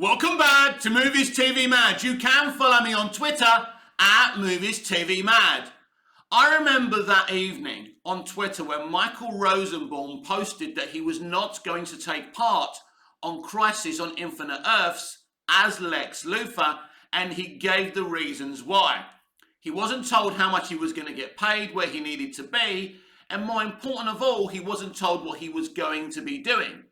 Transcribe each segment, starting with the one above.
Welcome back to Movies TV Mad. You can follow me on Twitter at Movies TV Mad. I remember that evening on Twitter when Michael Rosenbaum posted that he was not going to take part on Crisis on Infinite Earths as Lex Luthor, and he gave the reasons why. He wasn't told how much he was going to get paid, where he needed to be, and more important of all, he wasn't told what he was going to be doing.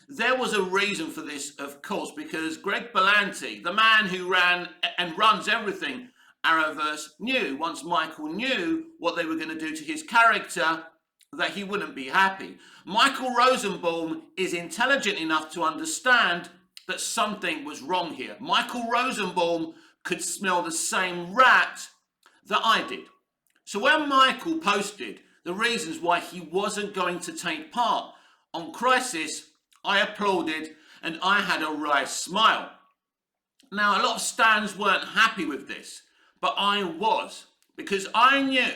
There was a reason for this, of course, because Greg Berlanti, the man who ran and runs everything Arrowverse, knew once Michael knew what they were going to do to his character that he wouldn't be happy. Michael Rosenbaum is intelligent enough to understand that something was wrong here. Michael Rosenbaum could smell the same rat that I did. So when Michael posted the reasons why he wasn't going to take part on Crisis, I applauded and I had a wry smile. Now, a lot of stans weren't happy with this, but I was, because I knew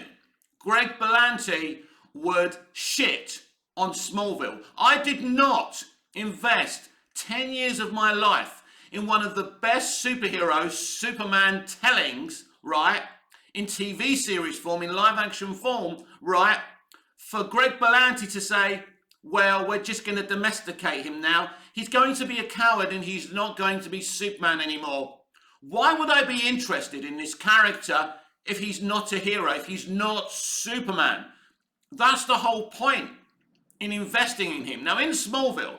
Greg Berlanti would shit on Smallville. I did not invest 10 years of my life in one of the best superhero Superman tellings, right, in TV series form, in live action form, right, for Greg Berlanti to say, well, we're just going to domesticate him now. He's going to be a coward and he's not going to be Superman anymore. Why would I be interested in this character if he's not a hero, if he's not Superman? That's the whole point in investing in him. Now, in Smallville,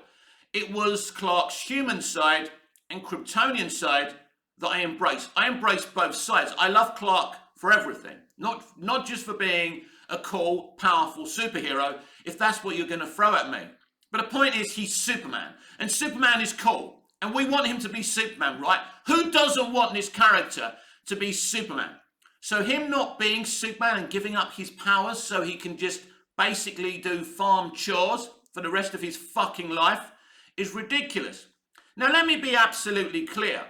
it was Clark's human side and Kryptonian side that I embraced. I embraced both sides. I love Clark for everything, not just for being a cool, powerful superhero, if that's what you're going to throw at me. But the point is, he's Superman, and Superman is cool, and we want him to be Superman, right? Who doesn't want this character to be Superman? So him not being Superman and giving up his powers so he can just basically do farm chores for the rest of his fucking life is ridiculous. Now, let me be absolutely clear.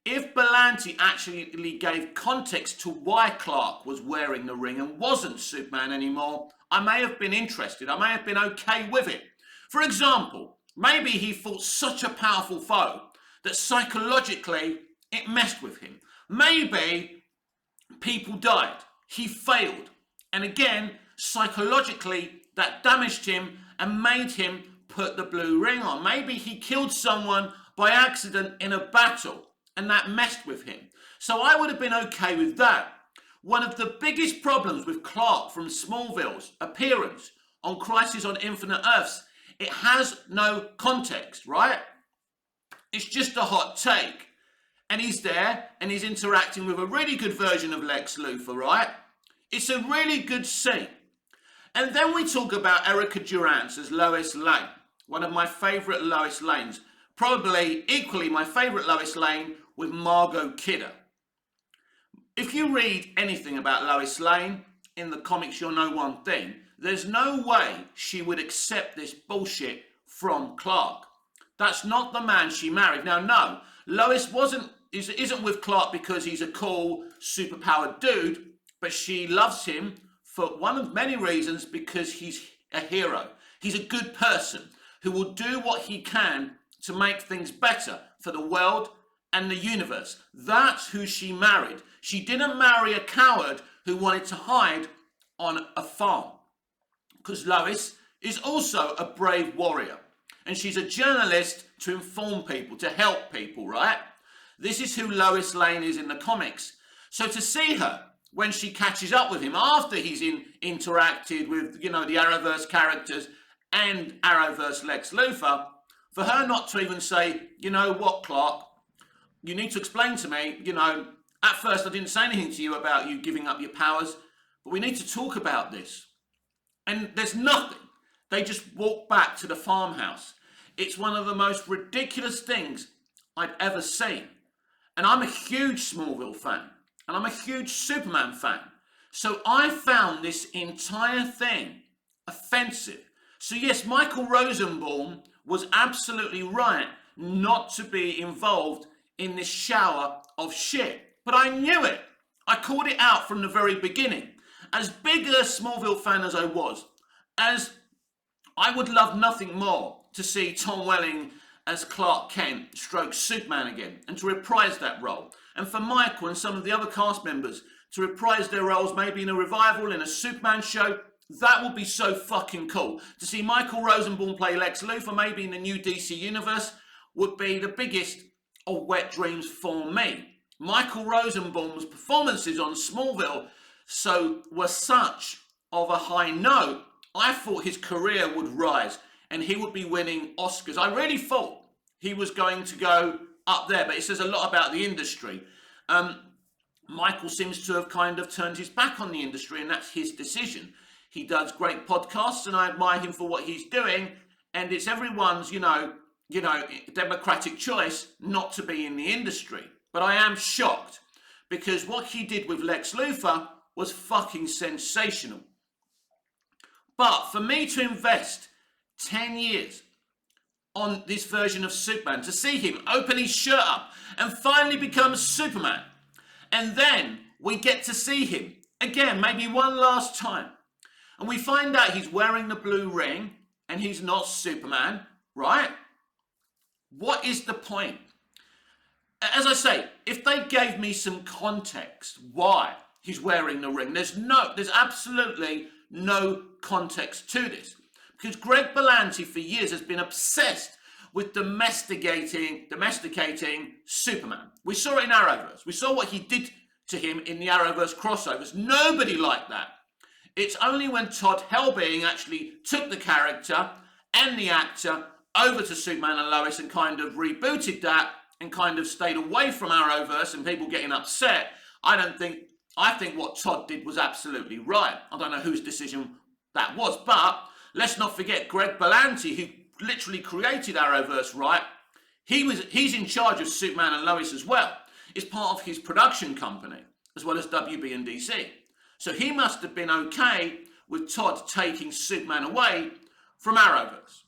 If Berlanti actually gave context to why Clark was wearing the ring and wasn't Superman anymore, I may have been interested. I may have been okay with it. For example, maybe he fought such a powerful foe that psychologically it messed with him. Maybe people died. He failed. And again, psychologically, that damaged him and made him put the blue ring on. Maybe he killed someone by accident in a battle, and that messed with him. So I would have been okay with that. One of the biggest problems with Clark from Smallville's appearance on Crisis on Infinite Earths, it has no context, right? It's just a hot take. And he's there, and he's interacting with a really good version of Lex Luthor, right? It's a really good scene. And then we talk about Erica Durance as Lois Lane, one of my favourite Lois Lanes. Probably equally my favourite Lois Lane with Margot Kidder. If you read anything about Lois Lane in the comics, you'll know one thing. There's no way she would accept this bullshit from Clark. That's not the man she married. Now, no, Lois isn't with Clark because he's a cool, superpowered dude, but she loves him for one of many reasons, because he's a hero. He's a good person who will do what he can to make things better for the world and the universe. That's who she married. She didn't marry a coward who wanted to hide on a farm, because Lois is also a brave warrior, and she's a journalist to inform people, to help people, right? This is who Lois Lane is in the comics. So to see her when she catches up with him after he's interacted with, the Arrowverse characters and Arrowverse Lex Luthor, for her not to even say, you know what, Clark, you need to explain to me, at first I didn't say anything to you about you giving up your powers, but we need to talk about this. And there's nothing. They just walk back to the farmhouse. It's one of the most ridiculous things I've ever seen. And I'm a huge Smallville fan. And I'm a huge Superman fan. So I found this entire thing offensive. So yes, Michael Rosenbaum was absolutely right not to be involved in this shower of shit. But I knew it. I called it out from the very beginning. As big a Smallville fan as I was, as I would love nothing more to see Tom Welling as Clark Kent stroke Superman again and to reprise that role. And for Michael and some of the other cast members to reprise their roles, maybe in a revival, in a Superman show, that would be so fucking cool. To see Michael Rosenbaum play Lex Luthor, maybe in the new DC universe, would be the biggest of wet dreams for me. Michael Rosenbaum's performances on Smallville were such of a high note, I thought his career would rise and he would be winning Oscars. I really thought he was going to go up there, but it says a lot about the industry. Michael seems to have kind of turned his back on the industry, and that's his decision. He does great podcasts, and I admire him for what he's doing, and it's everyone's, democratic choice not to be in the industry. But I am shocked, because what he did with Lex Luthor was fucking sensational. But for me to invest 10 years on this version of Superman, to see him open his shirt up and finally become Superman, and then we get to see him again, maybe one last time, and we find out he's wearing the blue ring and he's not Superman, right? What is the point? As I say, if they gave me some context why he's wearing the ring, there's absolutely no context to this. Because Greg Berlanti for years has been obsessed with domesticating Superman. We saw it in Arrowverse. We saw what he did to him in the Arrowverse crossovers. Nobody liked that. It's only when Todd Helbing actually took the character and the actor over to Superman and Lois and kind of rebooted that and kind of stayed away from Arrowverse and people getting upset. I think what Todd did was absolutely right. I don't know whose decision that was, but let's not forget Greg Berlanti, who literally created Arrowverse, right? He's in charge of Superman and Lois as well. It's part of his production company, as well as WB and DC. So he must have been okay with Todd taking Superman away from Arrowverse.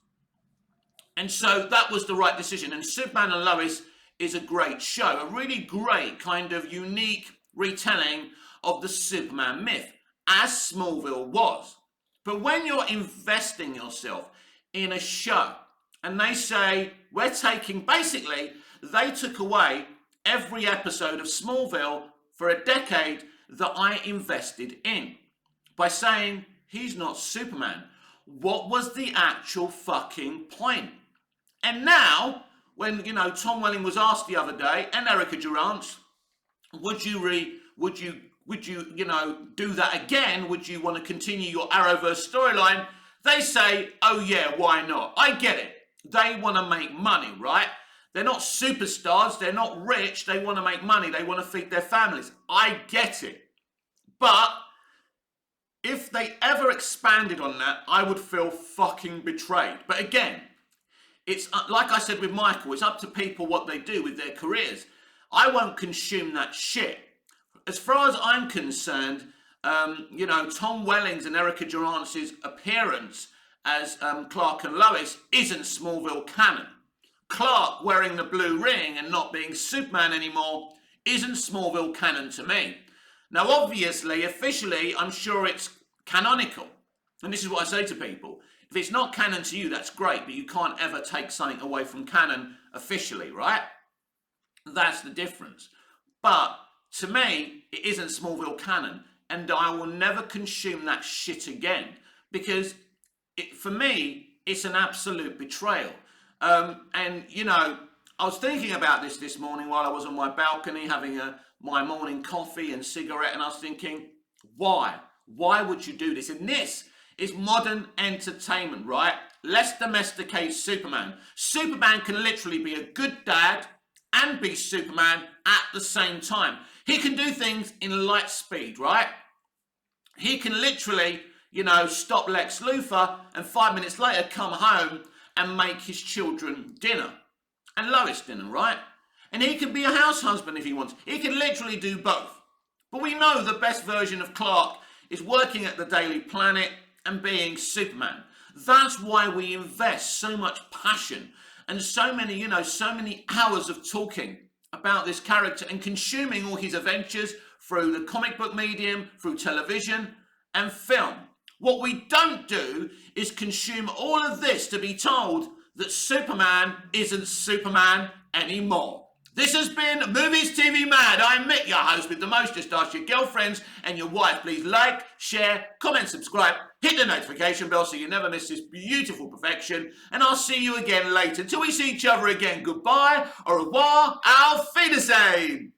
And so that was the right decision. And Superman and Lois is a great show, a really great kind of unique retelling of the Superman myth, as Smallville was. But when you're investing yourself in a show and they say, they took away every episode of Smallville for a decade that I invested in by saying he's not Superman. What was the actual fucking point? And now, when, Tom Welling was asked the other day, and Erica Durant, would you do that again? Would you want to continue your Arrowverse storyline? They say, oh yeah, why not? I get it. They want to make money, right? They're not superstars. They're not rich. They want to make money. They want to feed their families. I get it. But if they ever expanded on that, I would feel fucking betrayed. But again, it's like I said with Michael, it's up to people what they do with their careers. I won't consume that shit. As far as I'm concerned, Tom Welling's and Erica Durant's appearance as Clark and Lois isn't Smallville canon. Clark wearing the blue ring and not being Superman anymore isn't Smallville canon to me. Now, obviously, officially, I'm sure it's canonical. And this is what I say to people. If it's not canon to you, that's great, but you can't ever take something away from canon officially, right? That's the difference. But to me, it isn't Smallville canon, and I will never consume that shit again, because for me, it's an absolute betrayal. I was thinking about this morning while I was on my balcony having my morning coffee and cigarette, and I was thinking, why? Why would you do this? And this is modern entertainment, right? Let's domesticate Superman. Superman can literally be a good dad and be Superman at the same time. He can do things in light speed, right? He can literally, stop Lex Luthor and 5 minutes later come home and make his children dinner. And Lois dinner, right? And he can be a house husband if he wants. He can literally do both. But we know the best version of Clark is working at the Daily Planet and being Superman. That's why we invest so much passion and so many hours of talking about this character and consuming all his adventures through the comic book medium, through television and film. What we don't do is consume all of this to be told that Superman isn't Superman anymore. This has been Movies TV Mad. I'm Mick, your host with the most. Just ask your girlfriends and your wife. Please like, share, comment, subscribe, hit the notification bell so you never miss this beautiful perfection. And I'll see you again later. Till we see each other again. Goodbye, au revoir, auf Wiedersehen.